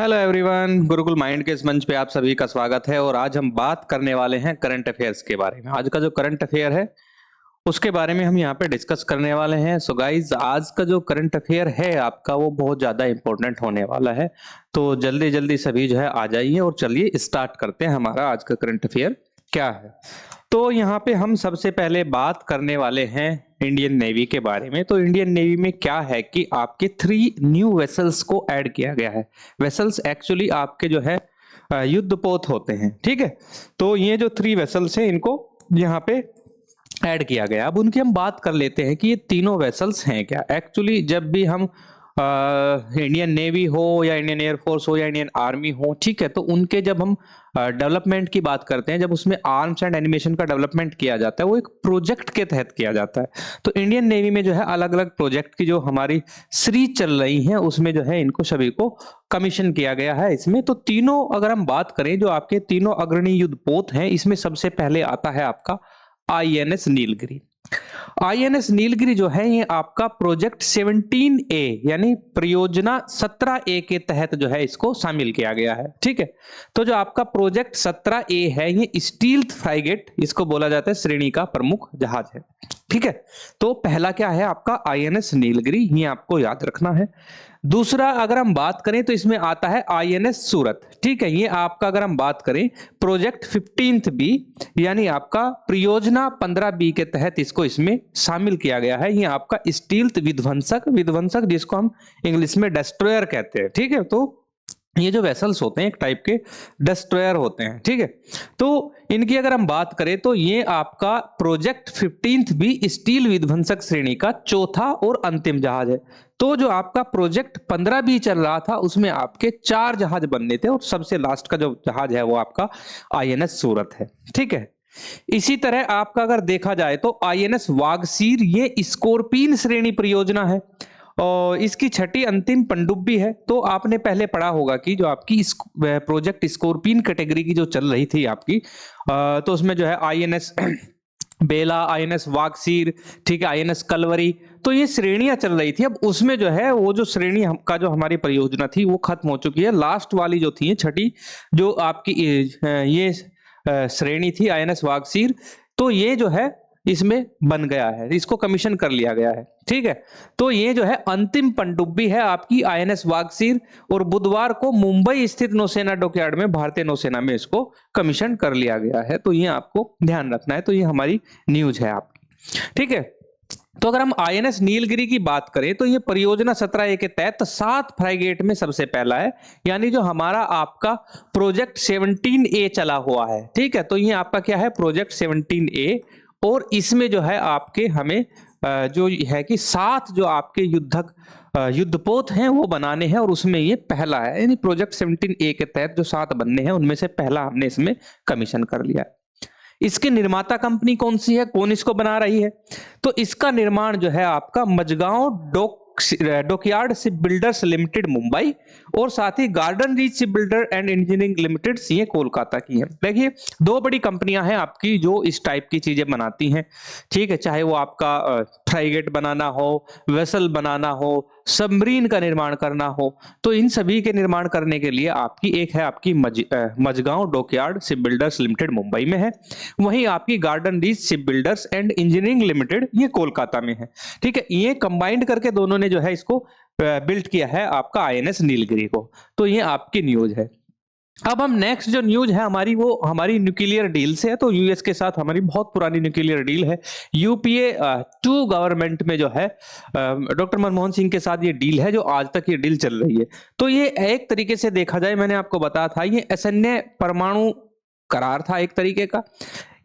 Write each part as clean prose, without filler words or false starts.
Hello everyone, Gurukul mind के इस मंच पे आप सभी का स्वागत है। और आज हम बात करने वाले हैं करंट अफेयर्स के बारे में। आज का जो करंट अफेयर है उसके बारे में हम यहाँ पे डिस्कस करने वाले हैं। सो गाइज, आज का जो करंट अफेयर है आपका वो बहुत ज्यादा इंपॉर्टेंट होने वाला है। तो जल्दी जल्दी सभी जो है आ जाइए और चलिए स्टार्ट करते हैं हमारा आज का करंट अफेयर क्या है। तो यहाँ पे हम सबसे पहले बात करने वाले हैं इंडियन नेवी के बारे में। तो इंडियन नेवी में क्या है कि आपके 3 न्यू वेसल्स को ऐड किया गया है। वेसल्स एक्चुअली आपके जो है युद्धपोत होते हैं, ठीक है। तो ये जो 3 वेसल्स हैं इनको यहाँ पे ऐड किया गया। अब उनकी हम बात कर लेते हैं कि ये तीनों वेसल्स हैं क्या। एक्चुअली जब भी हम इंडियन नेवी हो या इंडियन एयरफोर्स हो या इंडियन आर्मी हो, ठीक है, तो उनके जब हम डेवलपमेंट की बात करते हैं, जब उसमें आर्म्स एंड एनिमेशन का डेवलपमेंट किया जाता है वो एक प्रोजेक्ट के तहत किया जाता है। तो इंडियन नेवी में जो है अलग अलग प्रोजेक्ट की जो हमारी सीरीज चल रही है उसमें जो है इनको सभी को कमीशन किया गया है इसमें। तो तीनों अगर हम बात करें, जो आपके तीनों अग्रणी युद्धपोत हैं, इसमें सबसे पहले आता है आपका आईएनएस नीलगिरी। आईएनएस नीलगिरी जो है ये आपका प्रोजेक्ट 17A यानी परियोजना 17A के तहत जो है इसको शामिल किया गया है, ठीक है। तो जो आपका प्रोजेक्ट 17A है ये स्टील्थ फ्राइगेट इसको बोला जाता है, श्रेणी का प्रमुख जहाज है, ठीक है। तो पहला क्या है आपका आईएनएस नीलगिरी, ये आपको याद रखना है। दूसरा अगर हम बात करें तो इसमें आता है आईएनएस सूरत, ठीक है। ये आपका अगर हम बात करें प्रोजेक्ट 15B यानी आपका परियोजना 15B के तहत इसको इसमें शामिल किया गया है। ये आपका स्टील्थ विध्वंसक जिसको हम इंग्लिश में डिस्ट्रॉयर कहते हैं, ठीक है। तो ये जो वेसल्स होते हैं एक टाइप के डिस्ट्रॉयर होते हैं, ठीक है। तो इनकी अगर हम बात करें तो ये आपका प्रोजेक्ट 15B स्टील विध्वंसक श्रेणी का चौथा और अंतिम जहाज है। तो जो आपका प्रोजेक्ट 15B चल रहा था उसमें आपके 4 जहाज बनने थे और सबसे लास्ट का जो जहाज है वो आपका आईएनएस सूरत है, ठीक है। इसी तरह आपका अगर देखा जाए तो आईएनएस वागसीर ये स्कॉर्पियन श्रेणी परियोजना है और इसकी छठी अंतिम पनडुब्बी है। तो आपने पहले पढ़ा होगा कि जो आपकी प्रोजेक्ट स्कॉर्पियन कैटेगरी की जो चल रही थी आपकी, तो उसमें जो है आईएनएस बेला, आईएनएस वागसीर, ठीक है, आईएनएस कलवरी, तो ये श्रेणियां चल रही थी। अब उसमें जो है वो जो श्रेणी का जो हमारी परियोजना थी वो खत्म हो चुकी है। लास्ट वाली जो थी छठी जो आपकी ये श्रेणी थी आईएनएस वागसीर, तो ये जो है इसमें बन गया है, इसको कमीशन कर लिया गया है, ठीक है। तो ये जो है अंतिम पनडुब्बी है आपकी आईएनएस वागसीर और बुधवार को मुंबई स्थित नौसेना डॉकयार्ड में भारतीय नौसेना में इसको कमीशन कर लिया गया है। तो ये आपको ध्यान रखना है। तो ये हमारी न्यूज है आपकी, ठीक है। तो अगर हम आईएनएस नीलगिरी की बात करें तो ये परियोजना 17A के तहत 7 फ्राइगेट में सबसे पहला है, यानी जो हमारा आपका प्रोजेक्ट 17A चला हुआ है, ठीक है। तो ये आपका क्या है प्रोजेक्ट 17A और इसमें जो है आपके हमें जो है कि 7 जो आपके युद्धपोत हैं वो बनाने हैं और उसमें ये पहला है, यानी प्रोजेक्ट 17A के तहत जो 7 बनने हैं उनमें से पहला हमने इसमें कमीशन कर लिया है। इसकी निर्माता कंपनी कौन सी है, कौन इसको बना रही है? तो इसका निर्माण जो है आपका Mazagon dockyard ship builders limited Mumbai और साथ ही garden reach ship builder and engineering limited ये कोलकाता की है। देखिए 2 बड़ी कंपनियां हैं आपकी जो इस टाइप की चीजें बनाती हैं, ठीक है। चाहे वो आपका फ्राइगेट बनाना हो, वेसल बनाना हो, सबमरीन का निर्माण करना हो, तो इन सभी के निर्माण करने के लिए आपकी एक है आपकी Mazagon dockyard ship builders limited Mumbai में है, वहीं आपकी garden reach ship builders and engineering limited ये कोलकाता में है, ठीक है। ये कंबाइंड करके दोनों ने जो है इसको बिल्ड किया है आपका आईएनएस नीलगिरी को। तो ये आपकी न्यूज है। अब हम नेक्स्ट जो न्यूज है हमारी वो हमारी न्यूक्लियर डील से है। तो यूएस के साथ हमारी बहुत पुरानी न्यूक्लियर डील है। यूपीए 2 गवर्नमेंट में जो है डॉक्टर मनमोहन सिंह के साथ ये डील है, जो आज तक ये डील चल रही है। तो ये एक तरीके से देखा जाए, मैंने आपको बताया था ये असैन्य परमाणु करार था एक तरीके का।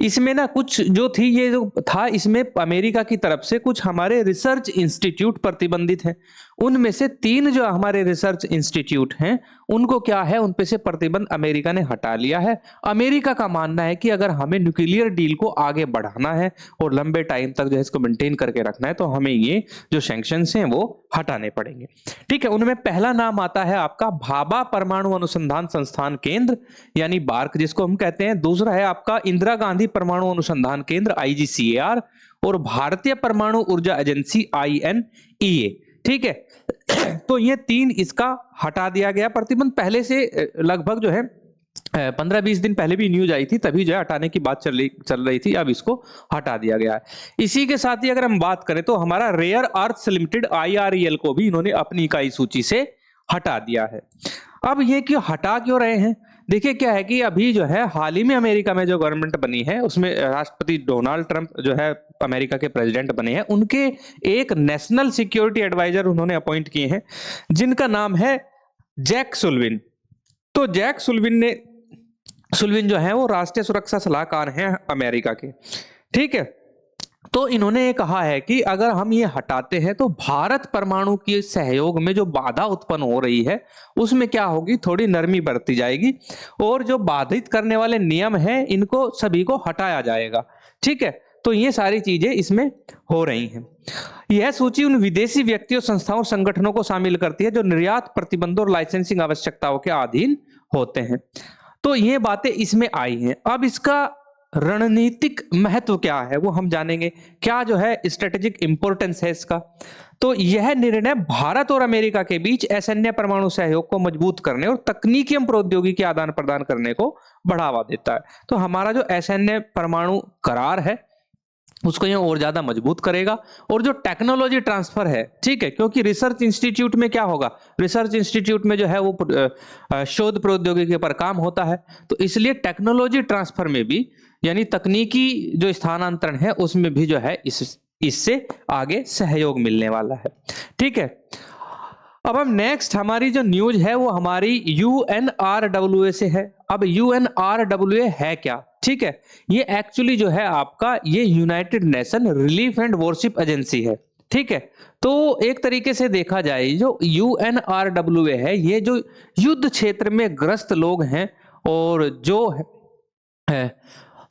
इसमें ना कुछ जो थी ये जो था इसमें अमेरिका की तरफ से कुछ हमारे रिसर्च इंस्टीट्यूट प्रतिबंधित हैं। उनमें से 3 जो हमारे रिसर्च इंस्टीट्यूट हैं उनको क्या है उन पे से प्रतिबंध अमेरिका ने हटा लिया है। अमेरिका का मानना है कि अगर हमें न्यूक्लियर डील को आगे बढ़ाना है और लंबे टाइम तक जो है इसको मेंटेन करके रखना है तो हमें ये जो सैंक्शंस हैं वो हटाने पड़ेंगे, ठीक है। उनमें पहला नाम आता है आपका भाभा परमाणु अनुसंधान संस्थान केंद्र यानी बार्क जिसको हम कहते हैं। दूसरा है आपका इंदिरा गांधी परमाणु अनुसंधान केंद्र IGCAR और भारतीय परमाणु ऊर्जा एजेंसी INEA, ठीक है। तो ये 3 इसका हटा दिया गया प्रतिबंध। पहले से लगभग जो है 15-20 दिन पहले भी न्यूज आई थी, तभी जो है हटाने की बात चल रही थी, अब इसको हटा दिया गया है। इसी के साथ ही अगर हम बात करें तो हमारा रेयर अर्थ्स लिमिटेड IREL को भी इन्होंने अपनी इकाई सूची से हटा दिया है। अब ये क्यों हटा क्यों रहे हैं? देखिए क्या है कि अभी जो है हाल ही में अमेरिका में जो गवर्नमेंट बनी है उसमें राष्ट्रपति डोनाल्ड ट्रंप जो है अमेरिका के प्रेसिडेंट बने हैं, उनके एक नेशनल सिक्योरिटी एडवाइजर उन्होंने अपॉइंट किए हैं जिनका नाम है जैक सुल्विन। तो जैक सुल्विन जो है वो राष्ट्रीय सुरक्षा सलाहकार हैं अमेरिका के, ठीक है। तो इन्होंने ये कहा है कि अगर हम ये हटाते हैं तो भारत परमाणु के सहयोग में जो बाधा उत्पन्न हो रही है उसमें क्या होगी, थोड़ी नरमी बरती जाएगी और जो बाधित करने वाले नियम हैं इनको सभी को हटाया जाएगा, ठीक है। तो ये सारी चीजें इसमें हो रही हैं। यह सूची उन विदेशी व्यक्तियों, संस्थाओं और संगठनों को शामिल करती है जो निर्यात प्रतिबंधों और लाइसेंसिंग आवश्यकताओं के अधीन होते हैं। तो ये बातें इसमें आई हैं। अब इसका रणनीतिक महत्व क्या है वो हम जानेंगे, क्या जो है स्ट्रेटेजिक इंपॉर्टेंस है इसका। तो यह निर्णय भारत और अमेरिका के बीच असैन्य परमाणु सहयोग को मजबूत करने और तकनीकी एवं प्रौद्योगिकी आदान प्रदान करने को बढ़ावा देता है। तो हमारा जो असैन्य परमाणु करार है उसको ये और ज्यादा मजबूत करेगा और जो टेक्नोलॉजी ट्रांसफर है, ठीक है, क्योंकि रिसर्च इंस्टीट्यूट में क्या होगा, रिसर्च इंस्टीट्यूट में जो है वो शोध प्रौद्योगिकी पर काम होता है, तो इसलिए टेक्नोलॉजी ट्रांसफर में भी यानी तकनीकी जो स्थानांतरण है उसमें भी जो है इससे आगे सहयोग मिलने वाला है, ठीक है। अब हम नेक्स्ट हमारी जो न्यूज है वो हमारी UNRWA से है। अब UNRWA है क्या, ठीक है, ये एक्चुअली जो है आपका ये United nation relief and worship agency है, ठीक है। तो एक तरीके से देखा जाए जो UNRWA है ये जो युद्ध क्षेत्र में ग्रस्त लोग हैं और जो है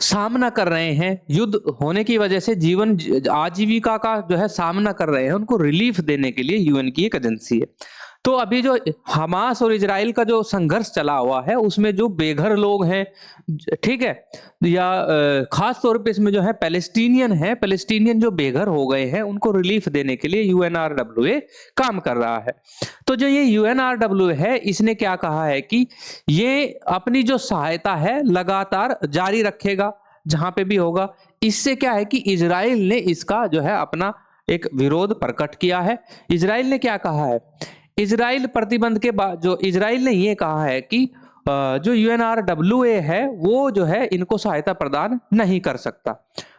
सामना कर रहे हैं, युद्ध होने की वजह से जीवन आजीविका का जो है सामना कर रहे हैं, उनको रिलीफ देने के लिए यूएन की एक एजेंसी है। तो अभी जो हमास और इजराइल का जो संघर्ष चला हुआ है उसमें जो बेघर लोग हैं, ठीक है, या खास तौर पे इसमें जो है पैलेस्टीनियन जो बेघर हो गए हैं उनको रिलीफ देने के लिए UNRWA काम कर रहा है। तो जो ये UNRWA है इसने क्या कहा है कि ये अपनी जो सहायता है लगातार जारी रखेगा जहां पे भी होगा। इससे क्या है कि इजराइल ने इसका जो है अपना एक विरोध प्रकट किया है। इजराइल ने क्या कहा है, इजराइल प्रतिबंध के बाद जो इजराइल ने ये कहा है कि जो UNRWA है वो जो है इनको सहायता प्रदान नहीं कर सकता।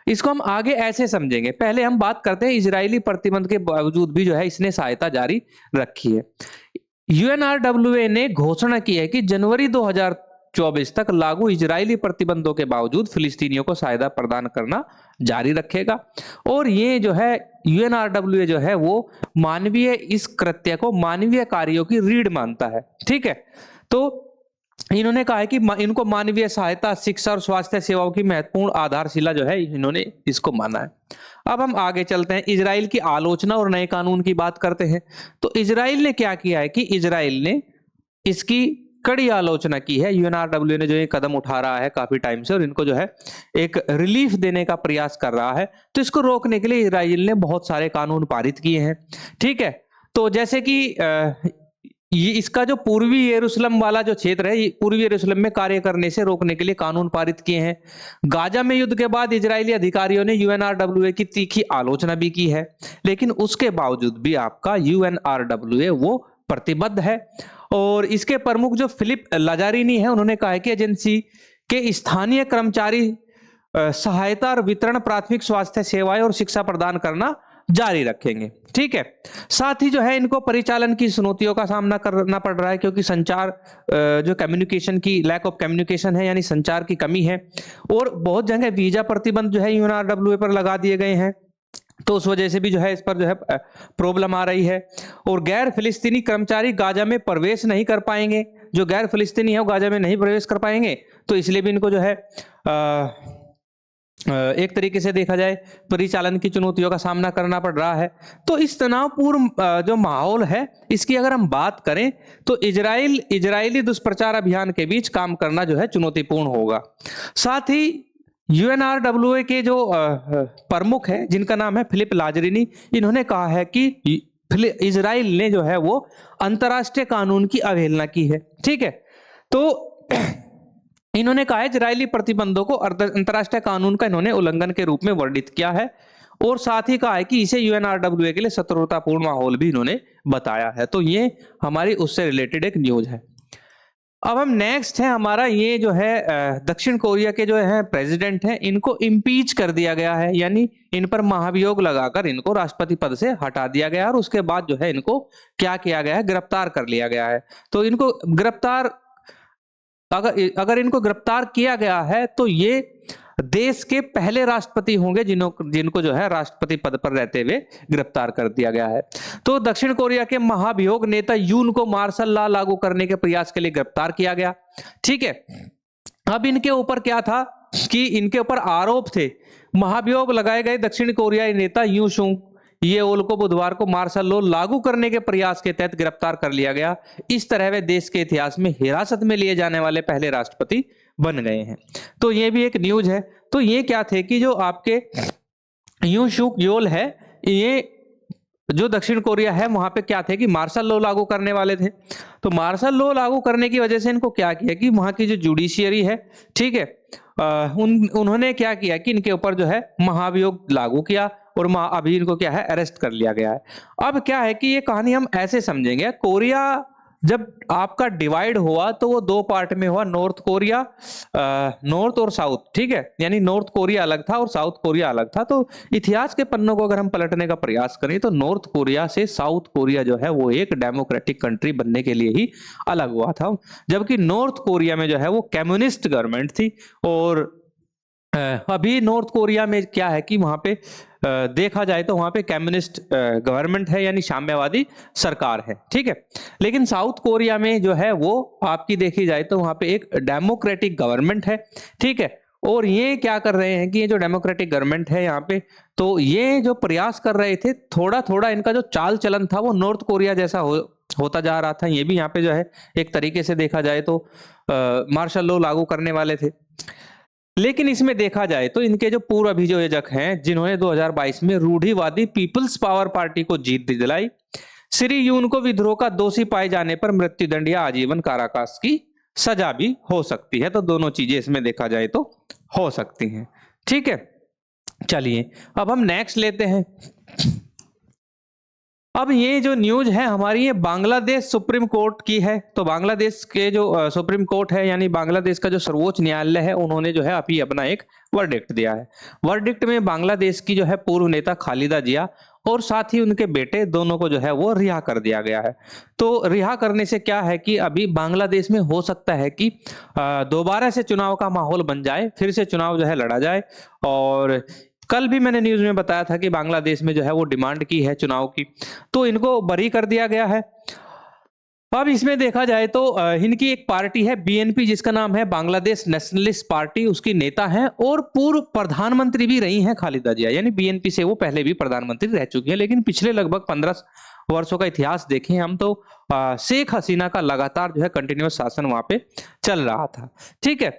इसको हम आगे ऐसे समझेंगे, पहले हम बात करते हैं इजरायली प्रतिबंध के बावजूद भी जो है इसने सहायता जारी रखी है। UNRWA ने घोषणा की है कि जनवरी 2024 तक लागू इजरायली प्रतिबंधों के बावजूद फिलिस्तीनियों को सहायता प्रदान करना जारी रखेगा। और ये जो है UNRWA जो है वो मानवीय इस कृत्य को मानवीय कार्यों की रीढ़ मानता है, ठीक है। तो इन्होंने कहा है कि इनको मानवीय सहायता, शिक्षा और स्वास्थ्य सेवाओं की महत्वपूर्ण आधारशिला जो है इन्होंने इसको माना है। अब हम आगे चलते हैं, इजराइल की आलोचना और नए कानून की बात करते हैं। तो इजराइल ने क्या किया है कि इजराइल ने इसकी कड़ी आलोचना की है। UNRWA ने जो ये कदम उठा रहा है काफी टाइम से और इनको जो है एक रिलीफ देने का प्रयास कर रहा है, तो इसको रोकने के लिए इजराइल ने बहुत सारे कानून पारित किए हैं, ठीक है। तो जैसे कि ये इसका जो पूर्वी यरूशलेम वाला जो क्षेत्र है, पूर्वी यरूशलेम में कार्य करने से रोकने के लिए कानून पारित किए हैं। गाजा में युद्ध के बाद इजरायली अधिकारियों ने UNRWA की तीखी आलोचना भी की है, लेकिन उसके बावजूद भी आपका UNRWA वो प्रतिबद्ध है। और इसके प्रमुख जो फिलिप लाजारिनी है उन्होंने कहा है कि एजेंसी के स्थानीय कर्मचारी सहायता और वितरण, प्राथमिक स्वास्थ्य सेवाएं और शिक्षा प्रदान करना जारी रखेंगे, ठीक है। साथ ही जो है इनको परिचालन की चुनौतियों का सामना करना पड़ रहा है क्योंकि संचार जो कम्युनिकेशन की लैक ऑफ कम्युनिकेशन है यानी संचार की कमी है, और बहुत जगह वीजा प्रतिबंध जो है UNRWA पर लगा दिए गए हैं, तो उस वजह से भी जो है इस पर जो है प्रॉब्लम आ रही है। और गैर फिलिस्तीनी कर्मचारी गाजा में प्रवेश नहीं कर पाएंगे, जो गैर फिलिस्तीनी है वो गाजा में नहीं प्रवेश कर पाएंगे, तो इसलिए भी इनको जो है एक तरीके से देखा जाए परिचालन की चुनौतियों का सामना करना पड़ रहा है। तो इस तनावपूर्ण जो माहौल है इसकी अगर हम बात करें तो इजरायली दुष्प्रचार अभियान के बीच काम करना जो है चुनौतीपूर्ण होगा। साथ ही UNRWA के जो प्रमुख है जिनका नाम है फिलिप लाजरिनी, इन्होंने कहा है कि इजराइल ने जो है वो अंतरराष्ट्रीय कानून की अवहेलना की है। ठीक है, तो इन्होंने कहा है इजरायली प्रतिबंधों को अंतरराष्ट्रीय कानून का इन्होंने उल्लंघन के रूप में वर्णित किया है, और साथ ही कहा है कि इसे यूएनआरडब्ल्यूए के लिए शत्रुतापूर्ण माहौल भी इन्होंने बताया है। तो ये हमारी उससे रिलेटेड एक न्यूज है। अब हम नेक्स्ट है हमारा, ये जो है दक्षिण कोरिया के जो है प्रेसिडेंट हैं, इनको इम्पीच कर दिया गया है, यानी इन पर महाभियोग लगाकर इनको राष्ट्रपति पद से हटा दिया गया, और उसके बाद जो है इनको क्या किया गया है, गिरफ्तार कर लिया गया है। तो इनको गिरफ्तार अगर इनको गिरफ्तार किया गया है तो ये देश के पहले राष्ट्रपति होंगे जिनको जो है राष्ट्रपति पद पर रहते हुए गिरफ्तार कर दिया गया है। तो दक्षिण कोरिया के महाभियोग नेता यून को मार्शल लॉ लागू करने के प्रयास के लिए गिरफ्तार किया गया। ठीक है, अब इनके ऊपर क्या था कि इनके ऊपर आरोप थे, महाभियोग लगाए गए दक्षिण कोरियाई नेता यू सुंग येओल को बुधवार को मार्शल लॉ लागू करने के प्रयास के तहत गिरफ्तार कर लिया गया। इस तरह वे देश के इतिहास में हिरासत में लिए जाने वाले पहले राष्ट्रपति बन गए हैं। तो ये भी एक न्यूज है। तो ये क्या थे कि जो आपके यू सुंग येओल है, ये जो दक्षिण कोरिया है वहां पे क्या थे कि मार्शल लॉ लागू करने वाले थे। तो मार्शल लॉ लागू करने की वजह से इनको क्या किया कि वहां की जो जुडिशियरी है, ठीक है, उन्होंने क्या किया कि इनके ऊपर जो है महाभियोग लागू किया, और अभी इनको क्या है अरेस्ट कर लिया गया है। अब क्या है कि ये कहानी हम ऐसे समझेंगे, कोरिया जब आपका डिवाइड हुआ तो वो दो पार्ट में हुआ, नॉर्थ कोरिया, नॉर्थ और साउथ। ठीक है, यानी नॉर्थ कोरिया अलग था और साउथ कोरिया अलग था। तो इतिहास के पन्नों को अगर हम पलटने का प्रयास करें तो नॉर्थ कोरिया से साउथ कोरिया जो है वो एक डेमोक्रेटिक कंट्री बनने के लिए ही अलग हुआ था, जबकि नॉर्थ कोरिया में जो है वो कम्युनिस्ट गवर्नमेंट थी। और अभी नॉर्थ कोरिया में क्या है कि वहां पे देखा जाए तो वहां पे कम्युनिस्ट गवर्नमेंट है, यानी साम्यवादी सरकार है। ठीक है, लेकिन साउथ कोरिया में जो है वो आपकी देखी जाए तो वहां पे एक डेमोक्रेटिक गवर्नमेंट है। ठीक है, और ये क्या कर रहे हैं कि ये जो डेमोक्रेटिक गवर्नमेंट है यहाँ पे, तो ये जो प्रयास कर रहे थे, थोड़ा थोड़ा इनका जो चाल चलन था वो नॉर्थ कोरिया जैसा होता जा रहा था। ये भी यहाँ पे जो है एक तरीके से देखा जाए तो मार्शल लॉ लागू करने वाले थे। लेकिन इसमें देखा जाए तो इनके जो पूर्व अभियोजक हैं, जिन्होंने 2022 में रूढ़िवादी पीपल्स पावर पार्टी को जीत दिलाई, श्री यून को विद्रोह का दोषी पाए जाने पर मृत्युदंड या आजीवन कारावास की सजा भी हो सकती है। तो दोनों चीजें इसमें देखा जाए तो हो सकती हैं। ठीक है, चलिए अब हम नेक्स्ट लेते हैं। अब ये जो न्यूज है हमारी, ये बांग्लादेश सुप्रीम कोर्ट की है। तो बांग्लादेश के जो सुप्रीम कोर्ट है, यानी बांग्लादेश का जो सर्वोच्च न्यायालय है, उन्होंने जो है अभी अपना एक वर्डिक्ट दिया है। वर्डिक्ट में बांग्लादेश की जो है पूर्व नेता खालिदा जिया और साथ ही उनके बेटे दोनों को जो है वो रिहा कर दिया गया है। तो रिहा करने से क्या है कि अभी बांग्लादेश में हो सकता है कि दोबारा से चुनाव का माहौल बन जाए, फिर से चुनाव जो है लड़ा जाए। और कल भी मैंने न्यूज में बताया था कि बांग्लादेश में जो है वो डिमांड की है चुनाव की, तो इनको बरी कर दिया गया है। अब इसमें देखा जाए तो इनकी एक पार्टी है बीएनपी, जिसका नाम है बांग्लादेश नेशनलिस्ट पार्टी, उसकी नेता हैं और पूर्व प्रधानमंत्री भी रही हैं खालिदा जिया, यानी बीएनपी से वो पहले भी प्रधानमंत्री रह चुकी हैं। लेकिन पिछले लगभग 15 वर्षों का इतिहास देखें हम तो शेख हसीना का लगातार जो है कंटिन्यूअस शासन वहां पे चल रहा था। ठीक है,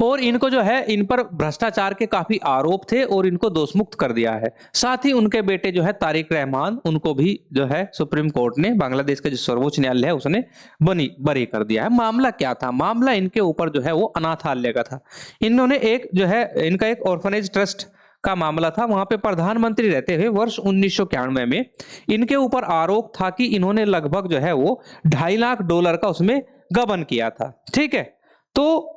और इनको जो है इन पर भ्रष्टाचार के काफी आरोप थे और इनको दोषमुक्त कर दिया है। साथ ही उनके बेटे जो है तारिक रहमान, उनको भी जो है सुप्रीम कोर्ट ने, बांग्लादेश का जो सर्वोच्च न्यायालय है, उसने बरी कर दिया है। मामला क्या था? मामला इनके ऊपर जो है वो अनाथालय का था। इन्होंने एक जो है इनका एक ऑर्फनेज ट्रस्ट का मामला था, वहां पे प्रधानमंत्री रहते हुए वर्ष 1991 में इनके ऊपर आरोप था कि इन्होंने लगभग जो है वो $2.5 लाख का उसमें गबन किया था। ठीक है, तो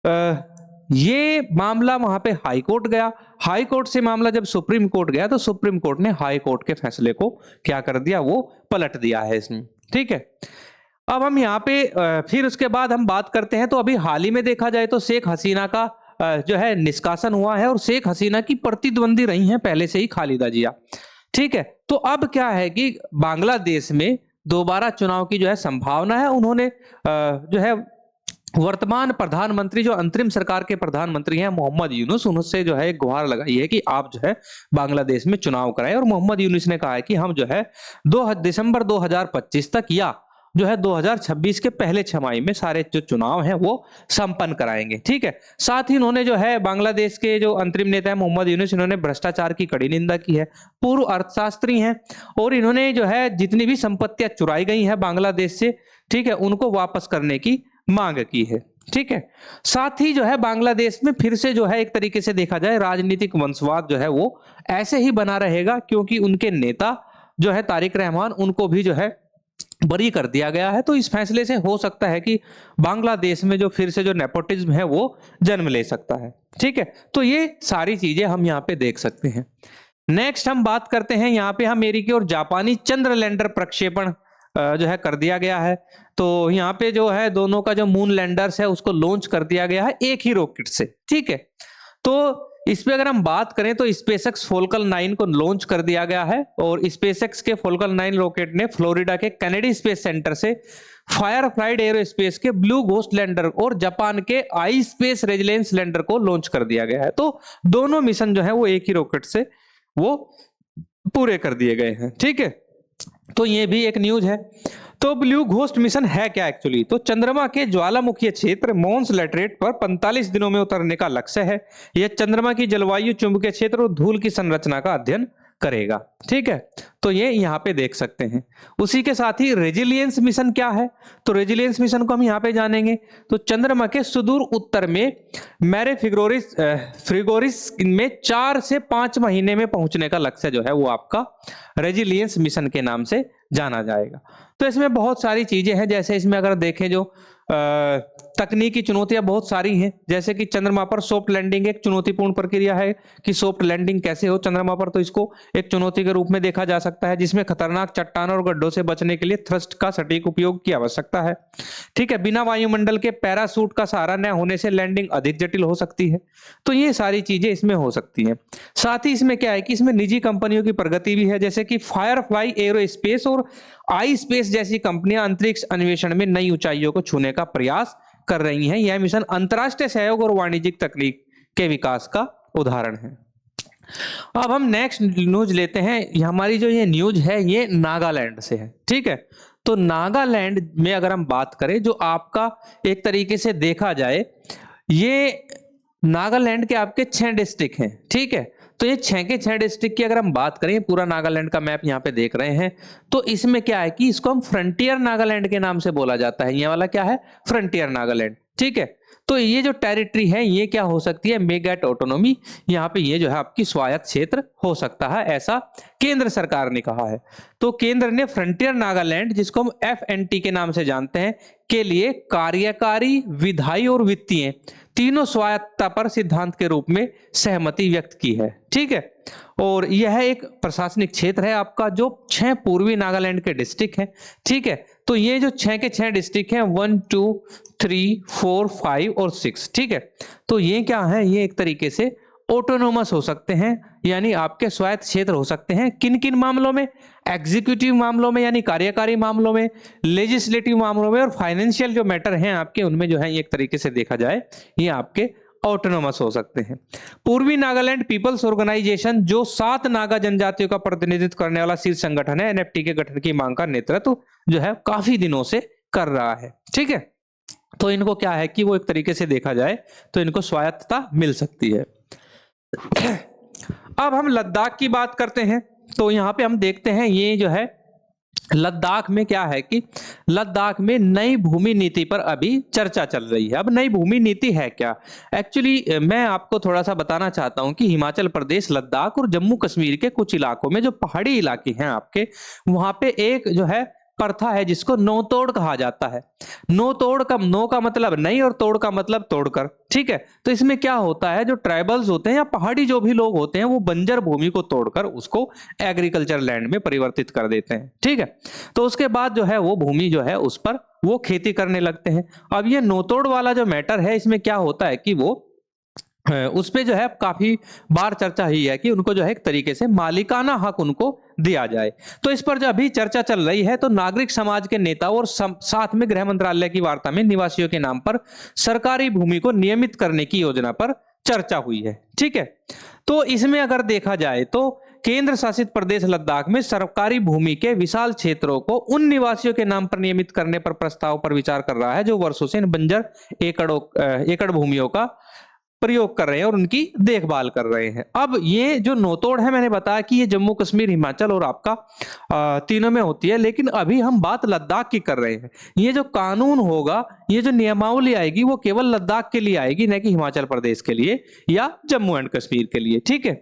ये मामला वहां पे हाई कोर्ट गया। हाई कोर्ट से मामला जब सुप्रीम कोर्ट गया तो सुप्रीम कोर्ट ने हाई कोर्ट के फैसले को क्या कर दिया, वो पलट दिया है इसमें। ठीक है, अब हम यहाँ पे फिर उसके बाद हम बात करते हैं। तो अभी हाल ही में देखा जाए तो शेख हसीना का जो है निष्कासन हुआ है और शेख हसीना की प्रतिद्वंदी रही हैं पहले से ही खालिदा जिया। ठीक है, तो अब क्या है कि बांग्लादेश में दोबारा चुनाव की जो है संभावना है। उन्होंने जो है वर्तमान प्रधानमंत्री, जो अंतरिम सरकार के प्रधानमंत्री हैं मोहम्मद यूनुस, उनसे जो है एक गुहार लगाई है कि आप जो है बांग्लादेश में चुनाव कराएं। और मोहम्मद यूनुस ने कहा है कि हम जो है 2 दिसंबर 2025 तक या जो है 2026 के पहले छमाही में सारे जो चुनाव हैं वो संपन्न कराएंगे। ठीक है, साथ ही उन्होंने जो है बांग्लादेश के जो अंतरिम नेता है मोहम्मद यूनुस, इन्होंने भ्रष्टाचार की कड़ी निंदा की है। पूर्व अर्थशास्त्री हैं और इन्होंने जो है जितनी भी संपत्तियां चुराई गई हैं बांग्लादेश से, ठीक है, उनको वापस करने की मांग की है। ठीक है, साथ ही जो है बांग्लादेश में फिर से जो है एक तरीके से देखा जाए राजनीतिक वंशवाद जो है वो ऐसे ही बना रहेगा, क्योंकि उनके नेता जो है तारिक रहमान, उनको भी जो है बरी कर दिया गया है। तो इस फैसले से हो सकता है कि बांग्लादेश में जो फिर से जो नेपोटिज्म है वो जन्म ले सकता है। ठीक है, तो ये सारी चीजें हम यहाँ पे देख सकते हैं। नेक्स्ट हम बात करते हैं, यहाँ पे अमेरिकी और जापानी चंद्र लैंडर प्रक्षेपण जो है कर दिया गया है। तो यहाँ पे जो है दोनों का जो मून लैंडर्स है उसको लॉन्च कर दिया गया है एक ही रॉकेट से। ठीक है, तो इस पे अगर हम बात करें तो स्पेसएक्स फॉल्कन 9 को लॉन्च कर दिया गया है और स्पेसएक्स के फॉल्कन 9 रॉकेट ने फ्लोरिडा के कैनेडी स्पेस सेंटर से फायरफ्लाइट एरोस्पेस के ब्लू घोस्ट लैंडर और जापान के आई स्पेस रेजिलेंस लैंडर को लॉन्च कर दिया गया है। तो दोनों मिशन जो है वो एक ही रॉकेट से वो पूरे कर दिए गए हैं। ठीक है, तो ये भी एक न्यूज है। तो ब्लू घोस्ट मिशन है क्या एक्चुअली? तो चंद्रमा के ज्वालामुखी क्षेत्र मोन्स लैटरेट पर 45 दिनों में उतरने का लक्ष्य है। यह चंद्रमा की जलवायु, चुंबकीय क्षेत्र और धूल की संरचना का अध्ययन करेगा। ठीक है, तो ये यहाँ पे देख सकते हैं। उसी के साथ ही रेजिलियंस मिशन क्या है? तो रेजिलियंस मिशन को हम यहाँ पे जानेंगे। तो चंद्रमा के सुदूर उत्तर में मैरे फ्रिगोरिस में 4 से 5 महीने में पहुंचने का लक्ष्य जो है वो आपका रेजिलियंस मिशन के नाम से जाना जाएगा। तो इसमें बहुत सारी चीजें हैं, जैसे इसमें अगर देखें जो तकनीकी चुनौतियां बहुत सारी हैं, जैसे कि चंद्रमा पर सॉफ्ट लैंडिंग एक चुनौतीपूर्ण प्रक्रिया है कि सॉफ्ट लैंडिंग कैसे हो चंद्रमा पर, तो इसको एक चुनौती के रूप में देखा जा सकता है, जिसमें खतरनाक चट्टानों और गड्ढों से बचने के लिए थ्रस्ट का सटीक उपयोग की आवश्यकता है। ठीक है, बिना वायुमंडल के पैरासूट का सहारा न होने से लैंडिंग अधिक जटिल हो सकती है। तो ये सारी चीजें इसमें हो सकती हैं। साथ ही इसमें क्या है कि इसमें निजी कंपनियों की प्रगति भी है, जैसे कि फायरफ्लाई एरोस्पेस और आई स्पेस जैसी कंपनियां अंतरिक्ष अन्वेषण में नई ऊंचाइयों को छूने का प्रयास कर रही हैं। यह मिशन अंतरराष्ट्रीय सहयोग और वाणिज्यिक तकनीक के विकास का उदाहरण है। अब हम नेक्स्ट न्यूज लेते हैं। हमारी जो ये न्यूज है ये नागालैंड से है। ठीक है, तो नागालैंड में अगर हम बात करें, जो आपका एक तरीके से देखा जाए, ये नागालैंड के आपके 6 डिस्ट्रिक्ट हैं। ठीक है, तो ये 6 के 6 डिस्ट्रिक्ट की अगर हम बात करें, पूरा नागालैंड का मैप यहाँ पे देख रहे हैं, तो इसमें क्या है कि इसको हम फ्रंटियर नागालैंड के नाम से बोला जाता है। ये वाला क्या है? फ्रंटियर नागालैंड। ठीक है, तो ये जो टेरिटरी है ये क्या हो सकती है? मेगाट ऑटोनॉमी। यहाँ पे ये जो है आपकी स्वायत्त क्षेत्र हो सकता है, ऐसा केंद्र सरकार ने कहा है। तो केंद्र ने फ्रंटियर नागालैंड, जिसको हम FNT के नाम से जानते हैं, के लिए कार्यकारी, विधायी और वित्तीय तीनों स्वायत्तता पर सिद्धांत के रूप में सहमति व्यक्त की है। ठीक है, और यह एक प्रशासनिक क्षेत्र है आपका, जो 6 पूर्वी नागालैंड के डिस्ट्रिक्ट हैं। ठीक है, तो ये जो 6 के 6 डिस्ट्रिक्ट हैं 1 2 3 4 5 और 6। ठीक है, तो ये क्या है? ये एक तरीके से ऑटोनोमस हो सकते हैं, यानी आपके स्वायत्त क्षेत्र हो सकते हैं। किन किन मामलों में? एग्जीक्यूटिव मामलों में यानी कार्यकारी मामलों में, लेजिस्लेटिव मामलों में, और फाइनेंशियल जो मैटर हैं आपके, उनमें जो है एक तरीके से देखा जाए ये आपके ऑटोनोमस हो सकते हैं। पूर्वी नागालैंड पीपल्स ऑर्गेनाइजेशन, जो 7 नागा जनजातियों का प्रतिनिधित्व करने वाला शीर्ष संगठन है, NFT के गठन की मांग का नेतृत्व जो है काफी दिनों से कर रहा है। ठीक है, तो इनको क्या है कि वो एक तरीके से देखा जाए तो इनको स्वायत्तता मिल सकती है। अब हम लद्दाख की बात करते हैं। तो यहाँ पे हम देखते हैं ये जो है लद्दाख में क्या है कि लद्दाख में नई भूमि नीति पर अभी चर्चा चल रही है। अब नई भूमि नीति है क्या? एक्चुअली मैं आपको थोड़ा सा बताना चाहता हूं कि हिमाचल प्रदेश, लद्दाख और जम्मू कश्मीर के कुछ इलाकों में जो पहाड़ी इलाके हैं आपके, वहां पे एक जो है प्रथा है जिसको नो तोड़ कहा जाता है। नो तोड़ का नो का मतलब नहीं और तोड़ का मतलब तोड़कर। ठीक है, तो इसमें क्या होता है, जो ट्राइबल्स होते हैं या पहाड़ी जो भी लोग होते हैं, वो बंजर भूमि को तोड़कर उसको एग्रीकल्चर लैंड में परिवर्तित कर देते हैं। ठीक है, तो उसके बाद जो है वो भूमि जो है उस पर वो खेती करने लगते हैं। अब ये नो तोड़ वाला जो मैटर है, इसमें क्या होता है कि वो उस पे जो है काफी बार चर्चा हुई है कि उनको जो है एक तरीके से मालिकाना हक उनको दिया जाए। तो इस पर जो अभी चर्चा चल रही है, तो नागरिक समाज के नेता और साथ में गृह मंत्रालय की वार्ता में निवासियों के नाम पर सरकारी भूमि को नियमित करने की योजना पर चर्चा हुई है। ठीक है, तो इसमें अगर देखा जाए तो केंद्र शासित प्रदेश लद्दाख में सरकारी भूमि के विशाल क्षेत्रों को उन निवासियों के नाम पर नियमित करने पर प्रस्ताव पर विचार कर रहा है जो वर्षों से इन बंजर एकड़ भूमियों का प्रयोग कर रहे हैं और उनकी देखभाल कर रहे हैं। अब ये जो नोतोड़ है, मैंने बताया कि ये जम्मू कश्मीर, हिमाचल और आपका तीनों में होती है, लेकिन अभी हम बात लद्दाख की कर रहे हैं। ये जो कानून होगा, ये जो नियमावली आएगी, वो केवल लद्दाख के लिए आएगी, न कि हिमाचल प्रदेश के लिए या जम्मू एंड कश्मीर के लिए। ठीक है,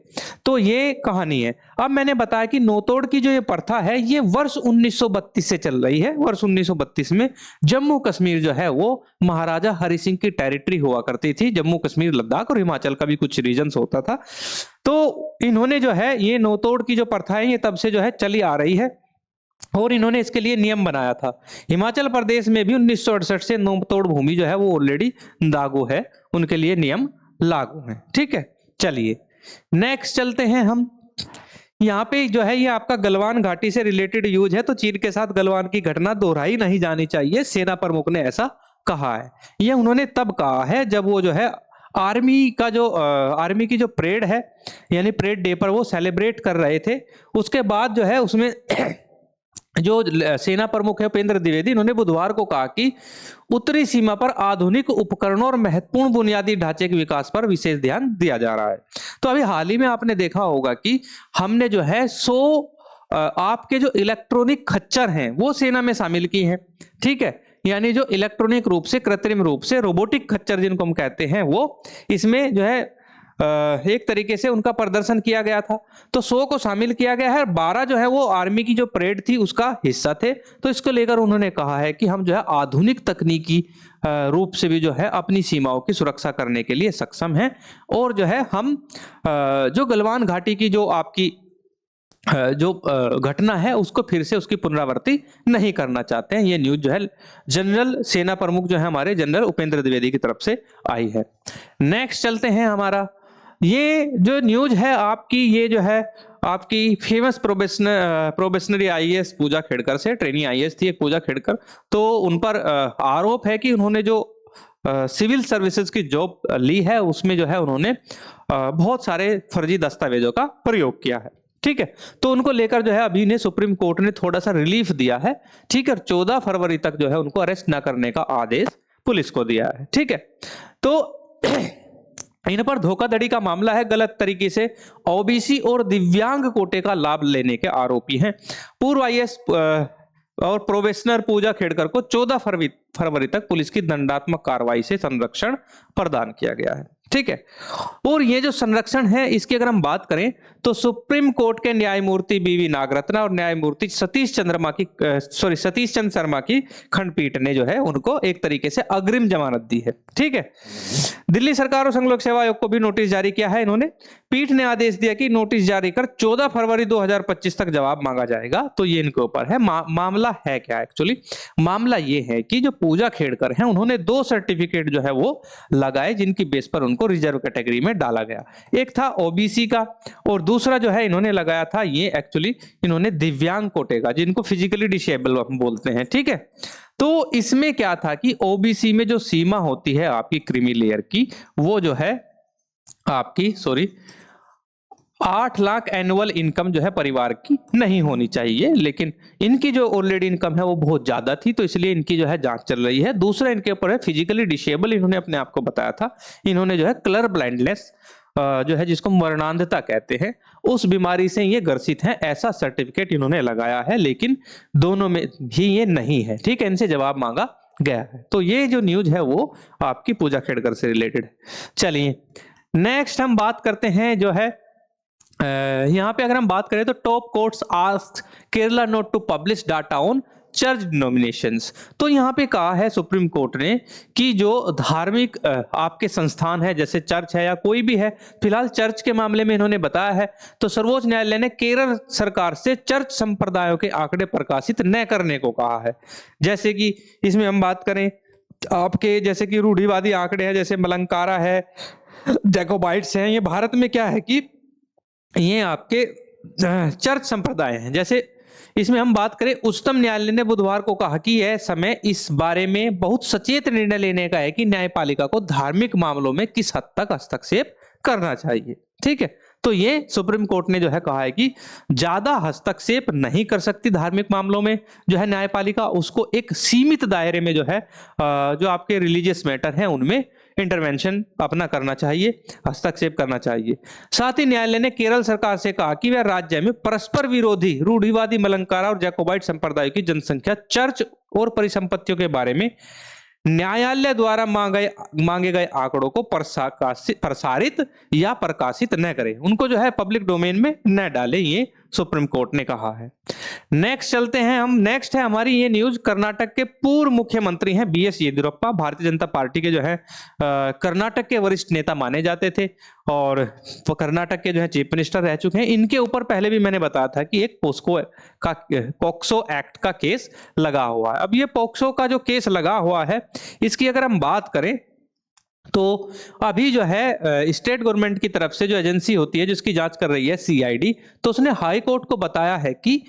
तो ये कहानी है। अब मैंने बताया कि नोतोड़ की जो ये प्रथा है, ये वर्ष 1932 से चल रही है। वर्ष 1932 में जम्मू कश्मीर जो है वो महाराजा हरि सिंह की टेरिटरी हुआ करती थी। जम्मू कश्मीर, लद्दाख और हिमाचल का भी कुछ रीजन्स होता था। तो इन्होंने जो है ये नोतोड़ की जो प्रथा है, ये तब से जो है चली आ रही है और इन्होंने इसके लिए नियम बनाया था। हिमाचल प्रदेश में भी 1968 से नोतोड़ भूमि जो है वो ऑलरेडी लागू है, उनके लिए नियम लागू है। ठीक है, चलिए नेक्स्ट चलते हैं हम। यहाँ पे जो है ये आपका गलवान घाटी से रिलेटेड यूज है। तो चीन के साथ गलवान की घटना दोहराई नहीं जानी चाहिए, सेना प्रमुख ने ऐसा कहा है। ये उन्होंने तब कहा है जब वो जो है आर्मी की जो परेड है, यानी परेड डे पर वो सेलिब्रेट कर रहे थे। उसके बाद जो है उसमें जो सेना प्रमुख है उपेंद्र द्विवेदी, इन्होंने बुधवार को कहा कि उत्तरी सीमा पर आधुनिक उपकरणों और महत्वपूर्ण बुनियादी ढांचे के विकास पर विशेष ध्यान दिया जा रहा है। तो अभी हाल ही में आपने देखा होगा कि हमने जो है 100 आपके जो इलेक्ट्रॉनिक खच्चर हैं वो सेना में शामिल की हैं। ठीक है, यानी जो इलेक्ट्रॉनिक रूप से, कृत्रिम रूप से रोबोटिक खच्चर जिनको हम कहते हैं, वो इसमें जो है एक तरीके से उनका प्रदर्शन किया गया था। तो 100 को शामिल किया गया है, 12 जो है वो आर्मी की जो परेड थी उसका हिस्सा थे। तो इसको लेकर उन्होंने कहा है कि हम जो है आधुनिक तकनीकी रूप से भी जो है अपनी सीमाओं की सुरक्षा करने के लिए सक्षम हैं और जो है हम जो गलवान घाटी की जो आपकी जो घटना है उसको फिर से उसकी पुनरावृत्ति नहीं करना चाहते हैं। ये न्यूज जो है जनरल सेना प्रमुख जो है हमारे जनरल उपेंद्र द्विवेदी की तरफ से आई है। नेक्स्ट चलते हैं हमारा, ये जो न्यूज है आपकी, ये जो है आपकी फेमस प्रोबेशनरी आईएएस पूजा खेड़कर से, ट्रेनी आईएएस थी एक पूजा खेड़कर। तो उन पर आरोप है कि उन्होंने जो सिविल सर्विसेज की जॉब ली है उसमें जो है उन्होंने बहुत सारे फर्जी दस्तावेजों का प्रयोग किया है। ठीक है, तो उनको लेकर जो है अभी ने सुप्रीम कोर्ट ने थोड़ा सा रिलीफ दिया है। ठीक है, 14 फरवरी तक जो है उनको अरेस्ट ना करने का आदेश पुलिस को दिया है। ठीक है, तो इन पर धोखाधड़ी का मामला है, गलत तरीके से ओबीसी और दिव्यांग कोटे का लाभ लेने के आरोपी हैं। पूर्व आईएएस और प्रोबेशनर पूजा खेड़कर को 14 फरवरी तक पुलिस की दंडात्मक कार्रवाई से संरक्षण प्रदान किया गया है। ठीक है, और ये जो संरक्षण है इसकी अगर हम बात करें तो सुप्रीम कोर्ट के न्यायमूर्ति बीवी नागरत्ना और न्यायमूर्ति सतीश चंद्र शर्मा की खंडपीठ ने जो है उनको एक तरीके से अग्रिम जमानत दी है। ठीक है, दिल्ली सरकार और संघ लोक सेवा आयोग को भी नोटिस जारी किया है इन्होंने। पीठ ने आदेश दिया कि नोटिस जारी कर 14 फरवरी 2025 तक जवाब मांगा जाएगा। तो ये इनके ऊपर है। मामला है क्या एक्चुअली? मामला ये है कि जो पूजा खेड़कर हैं उन्होंने 2 सर्टिफिकेट जो है वो लगाए जिनकी बेस पर उनको रिजर्व कैटेगरी में डाला गया। एक था ओबीसी का और दूसरा जो है इन्होंने लगाया था ये एक्चुअली इन्होंने दिव्यांग कोटे का, जिनको फिजिकली डिसेबल हम बोलते हैं। ठीक है, तो इसमें क्या था कि ओबीसी में जो सीमा होती है आपकी क्रीमी लेयर की, वो जो है आपकी 8 लाख एनुअल इनकम जो है परिवार की नहीं होनी चाहिए, लेकिन इनकी जो ऑलरेडी इनकम है वो बहुत ज्यादा थी, तो इसलिए इनकी जो है जांच चल रही है। दूसरा इनके ऊपर है फिजिकली डिसेबल, इन्होंने अपने आप को बताया था। इन्होंने जो है कलर ब्लाइंडनेस जो है जिसको वर्णांधता कहते हैं, उस बीमारी से ये ग्रसित हैं, ऐसा सर्टिफिकेट इन्होंने लगाया है, लेकिन दोनों में भी ये नहीं है। ठीक है, इनसे जवाब मांगा गया है। तो ये जो न्यूज है वो आपकी पूजा खेड़कर से रिलेटेड है। चलिए नेक्स्ट हम बात करते हैं जो है यहाँ पे अगर हम बात करें तो top courts asked Kerala not to publish data on church denominations. तो यहाँ पे कहा है सुप्रीम कोर्ट ने कि जो धार्मिक आपके संस्थान है जैसे चर्च है या कोई भी है, फिलहाल चर्च के मामले में इन्होंने बताया है, तो सर्वोच्च न्यायालय ने केरल सरकार से चर्च संप्रदायों के आंकड़े प्रकाशित न करने को कहा है। जैसे कि इसमें हम बात करें आपके जैसे कि रूढ़िवादी आंकड़े हैं, जैसे मलंकारा है, जैकोबाइट्स हैं, ये भारत में क्या है कि ये आपके चर्च संप्रदाय हैं। जैसे इसमें हम बात करें, उच्चतम न्यायालय ने बुधवार को कहा कि यह समय इस बारे में बहुत सचेत निर्णय लेने का है कि न्यायपालिका को धार्मिक मामलों में किस हद तक हस्तक्षेप करना चाहिए। ठीक है, तो ये सुप्रीम कोर्ट ने जो है कहा है कि ज्यादा हस्तक्षेप नहीं कर सकती धार्मिक मामलों में जो है न्यायपालिका, उसको एक सीमित दायरे में जो है जो आपके रिलीजियस मैटर हैं उनमें इंटरवेंशन अपना करना चाहिए, हस्तक्षेप करना चाहिए। साथ ही न्यायालय ने केरल सरकार से कहा कि वह राज्य में परस्पर विरोधी रूढ़िवादी मलंकारा और जैकोबाइट संप्रदाय की जनसंख्या, चर्च और परिसंपत्तियों के बारे में न्यायालय द्वारा मांगे गए आंकड़ों को प्रसारित या प्रकाशित न करें, उनको जो है पब्लिक डोमेन में न डाले, ये सुप्रीम कोर्ट ने कहा है। नेक्स्ट चलते हैं हम, नेक्स्ट है हमारी ये न्यूज, कर्नाटक के पूर्व मुख्यमंत्री हैं बीएस येदियुरप्पा, भारतीय जनता पार्टी के जो है कर्नाटक के वरिष्ठ नेता माने जाते थे और वो कर्नाटक के जो है चीफ मिनिस्टर रह चुके हैं। इनके ऊपर पहले भी मैंने बताया था कि एक पॉक्सो एक्ट का केस लगा हुआ है। अब ये पॉक्सो का जो केस लगा हुआ है, इसकी अगर हम बात करें तो अभी जो है स्टेट गवर्नमेंट की तरफ से जो एजेंसी होती है जिसकी जांच कर रही है सीआईडी, तो उसने हाई कोर्ट को बताया है कि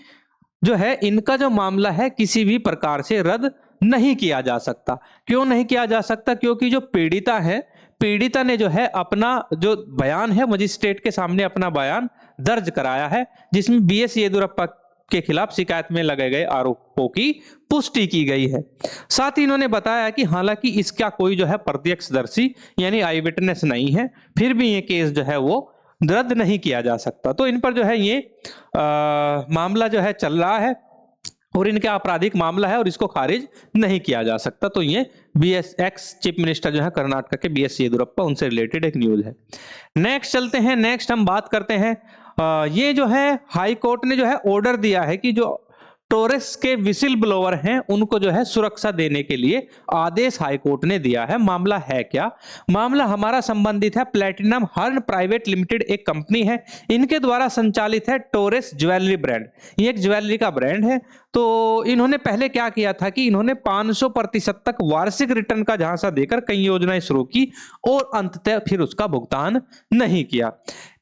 जो है इनका जो मामला है किसी भी प्रकार से रद्द नहीं किया जा सकता। क्यों नहीं किया जा सकता? क्योंकि जो पीड़िता है, पीड़िता ने जो है अपना जो बयान है मजिस्ट्रेट के सामने अपना बयान दर्ज कराया है, जिसमें बीएस येदियुरप्पा के खिलाफ शिकायत में लगाए गए आरोपों की पुष्टि की गई है। साथ ही इन्होंने बताया कि हालांकि इसका कोई जो है प्रत्यक्षदर्शी यानी आई विटनेस नहीं है, फिर भी ये केस जो है वो रद्द नहीं किया जा सकता। तो इन पर जो है ये मामला जो है चल रहा है और इनका आपराधिक मामला है और इसको खारिज नहीं किया जा सकता। तो ये बीएस एक्स चीफ मिनिस्टर जो है कर्नाटक के बीएस येदियुरप्पा, उनसे रिलेटेड एक न्यूज है। नेक्स्ट चलते हैं, नेक्स्ट हम बात करते हैं ये जो है हाई कोर्ट ने जो है ऑर्डर दिया है कि जो टोरेस के विसिल ब्लोअर हैं उनको जो है सुरक्षा देने के लिए आदेश हाई कोर्ट ने दिया है। मामला है क्या? मामला हमारा संबंधित है प्लैटिनम हर्न प्राइवेट लिमिटेड, एक कंपनी है, इनके द्वारा संचालित है टोरेस ज्वेलरी ब्रांड। ये एक ज्वेलरी का ब्रांड है। तो इन्होंने पहले क्या किया था कि इन्होंने 500% तक वार्षिक रिटर्न का झांसा देकर कई योजनाएं शुरू की और अंततः फिर उसका भुगतान नहीं किया।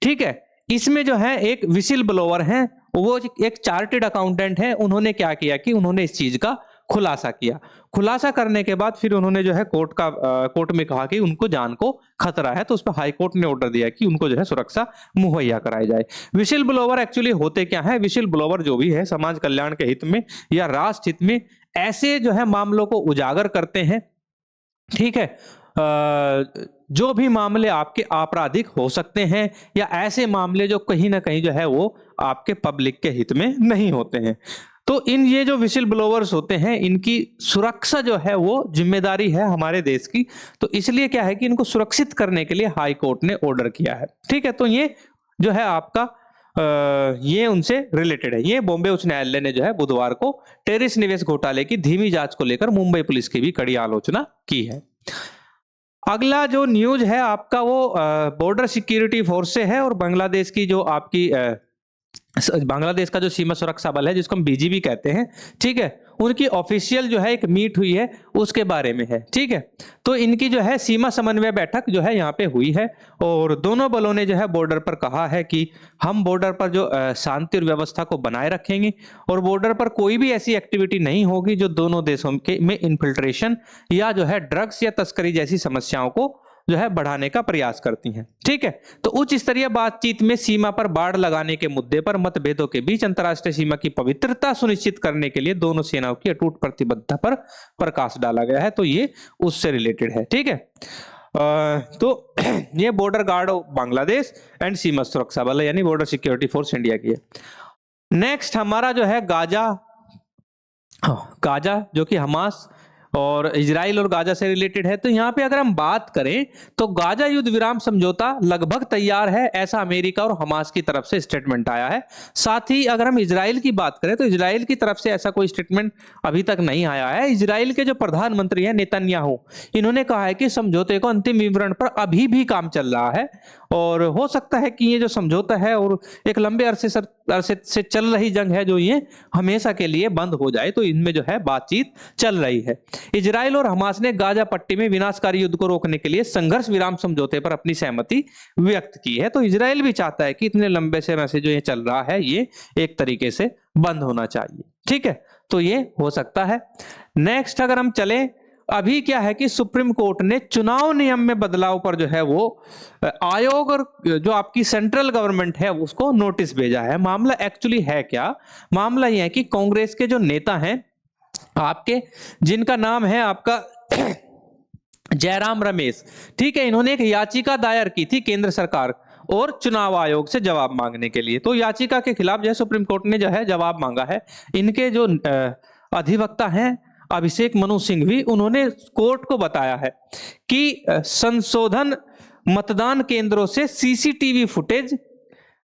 ठीक है, इसमें जो है एक विसिल ब्लोअर है, वो एक चार्टेड अकाउंटेंट है, उन्होंने क्या किया कि उन्होंने इस चीज का खुलासा किया। खुलासा करने के बाद फिर उन्होंने जो है कोर्ट में कहा कि उनको जान को खतरा है, तो उस पर हाई कोर्ट ने ऑर्डर दिया कि उनको जो है सुरक्षा मुहैया कराई जाए। विसिल ब्लोअर एक्चुअली होते क्या है? विसिल ब्लोअर जो भी है समाज कल्याण के हित में या राष्ट्र हित में ऐसे जो है मामलों को उजागर करते हैं। ठीक है, जो भी मामले आपके आपराधिक हो सकते हैं या ऐसे मामले जो कहीं ना कहीं जो है वो आपके पब्लिक के हित में नहीं होते हैं, तो इन ये जो विसिल ब्लोअर्स होते हैं इनकी सुरक्षा जो है वो जिम्मेदारी है हमारे देश की। तो इसलिए क्या है कि इनको सुरक्षित करने के लिए हाई कोर्ट ने ऑर्डर किया है। ठीक है, तो ये जो है आपका ये उनसे रिलेटेड है। ये बॉम्बे उच्च न्यायालय ने जो है बुधवार को टेरिस निवेश घोटाले की धीमी जांच को लेकर मुंबई पुलिस की भी कड़ी आलोचना की है। अगला जो न्यूज है आपका वो बॉर्डर सिक्योरिटी फोर्स से है और बांग्लादेश की जो आपकी बांग्लादेश का जो सीमा सुरक्षा बल है जिसको हम बीजीबी कहते हैं, ठीक है, उनकी ऑफिशियल जो है एक मीट हुई है उसके बारे में है। ठीक है, तो इनकी जो है सीमा समन्वय बैठक जो है यहाँ पे हुई है और दोनों बलों ने जो है बॉर्डर पर कहा है कि हम बॉर्डर पर जो शांति और व्यवस्था को बनाए रखेंगे और बॉर्डर पर कोई भी ऐसी एक्टिविटी नहीं होगी जो दोनों देशों के में इन्फिल्ट्रेशन या जो है ड्रग्स या तस्करी जैसी समस्याओं को जो है बढ़ाने का प्रयास करती हैं। ठीक है, तो उच्च स्तरीय बातचीत में सीमा पर बाड़ लगाने के मुद्दे पर मतभेदों के बीच अंतर्राष्ट्रीय सीमा की पवित्रता सुनिश्चित करने के लिए दोनों सेनाओं की अटूट प्रतिबद्धता पर प्रकाश डाला गया है। तो ये उससे रिलेटेड है। ठीक है, तो ये border guard of Bangladesh and Seema Suraksha Bal यानी बॉर्डर सिक्योरिटी फोर्स इंडिया की है। नेक्स्ट हमारा जो है गाजा जो कि हमास और इजराइल और गाजा से रिलेटेड है। तो यहाँ पे अगर हम बात करें तो गाजा युद्ध विराम समझौता लगभग तैयार है, ऐसा अमेरिका और हमास की तरफ से स्टेटमेंट आया है। साथ ही अगर हम इजराइल की बात करें तो इजराइल की तरफ से ऐसा कोई स्टेटमेंट अभी तक नहीं आया है। इजराइल के जो प्रधानमंत्री हैं नेतन्याहू, इन्होंने कहा है कि समझौते को अंतिम विवरण पर अभी भी काम चल रहा है और हो सकता है कि ये जो समझौता है और एक लंबे अरसे से चल रही जंग है जो ये हमेशा के लिए बंद हो जाए, तो इनमें जो है बातचीत चल रही है। इजराइल और हमास ने गाजा पट्टी में विनाशकारी युद्ध को रोकने के लिए संघर्ष विराम समझौते पर अपनी सहमति व्यक्त की है। तो इजराइल भी चाहता है कि इतने लंबे समय से जो ये चल रहा है ये एक तरीके से बंद होना चाहिए। ठीक है, तो ये हो सकता है। नेक्स्ट अगर हम चले अभी क्या है कि सुप्रीम कोर्ट ने चुनाव नियम में बदलाव पर जो है वो आयोग और जो आपकी सेंट्रल गवर्नमेंट है उसको नोटिस भेजा है। मामला एक्चुअली है क्या? मामला यह है कि कांग्रेस के जो नेता हैं आपके, जिनका नाम है आपका जयराम रमेश, ठीक है, इन्होंने एक याचिका दायर की थी केंद्र सरकार और चुनाव आयोग से जवाब मांगने के लिए। तो याचिका के खिलाफ जो है सुप्रीम कोर्ट ने जो है जवाब मांगा है। इनके जो अधिवक्ता हैं अभिषेक मनु सिंघवी, उन्होंने कोर्ट को बताया है कि संशोधन मतदान केंद्रों से सीसीटीवी फुटेज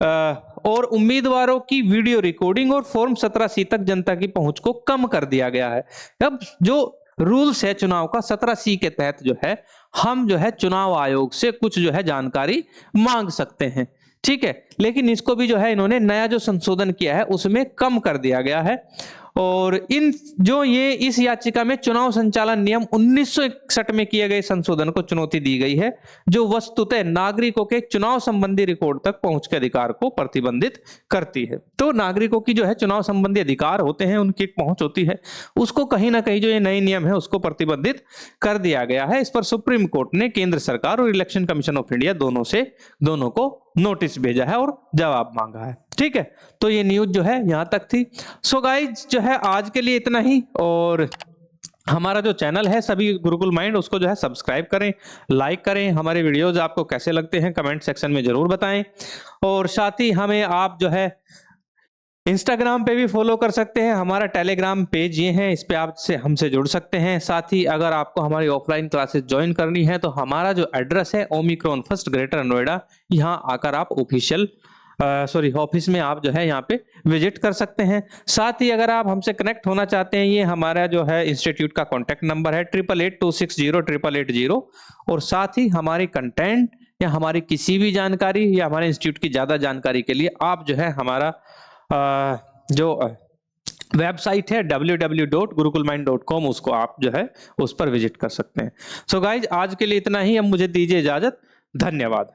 और उम्मीदवारों की वीडियो रिकॉर्डिंग और फॉर्म 17C तक जनता की पहुंच को कम कर दिया गया है। अब जो रूल्स है चुनाव का 17C के तहत जो है हम जो है चुनाव आयोग से कुछ जो है जानकारी मांग सकते हैं, ठीक है, लेकिन इसको भी जो है इन्होंने नया जो संशोधन किया है उसमें कम कर दिया गया है। और इन जो ये इस याचिका में चुनाव संचालन नियम 1961 में किए गए संशोधन को चुनौती दी गई है, जो वस्तुतः नागरिकों के चुनाव संबंधी रिकॉर्ड तक पहुंच के अधिकार को प्रतिबंधित करती है। तो नागरिकों की जो है चुनाव संबंधी अधिकार होते हैं, उनकी एक पहुंच होती है, उसको कहीं ना कहीं जो ये नई नियम है उसको प्रतिबंधित कर दिया गया है। इस पर सुप्रीम कोर्ट ने केंद्र सरकार और इलेक्शन कमीशन ऑफ इंडिया दोनों को नोटिस भेजा है और जवाब मांगा है, ठीक है। तो ये न्यूज जो है यहां तक थी। सो गाइज जो है आज के लिए इतना ही, और हमारा जो चैनल है सभी गुरुकुल माइंड उसको जो है सब्सक्राइब करें, लाइक करें। हमारे वीडियोस आपको कैसे लगते हैं कमेंट सेक्शन में जरूर बताएं, और साथ ही हमें आप जो है इंस्टाग्राम पे भी फॉलो कर सकते हैं। हमारा टेलीग्राम पेज ये है, इस पे आप से हमसे जुड़ सकते हैं। साथ ही अगर आपको हमारी ऑफलाइन क्लासेस ज्वाइन करनी है तो हमारा जो एड्रेस है ओमिक्रॉन फर्स्ट ग्रेटर नोएडा, यहाँ आकर आप ऑफिस में आप जो है यहाँ पे विजिट कर सकते हैं। साथ ही अगर आप हमसे कनेक्ट होना चाहते हैं, ये हमारा जो है इंस्टीट्यूट का कॉन्टैक्ट नंबर है 8882608880। और साथ ही हमारी कंटेंट या हमारी किसी भी जानकारी या हमारे इंस्टीट्यूट की ज्यादा जानकारी के लिए आप जो है हमारा जो वेबसाइट है www.gurukulmind.com, उसको आप जो है उस पर विजिट कर सकते हैं। सो गाइज आज के लिए इतना ही, अब मुझे दीजिए इजाजत। धन्यवाद।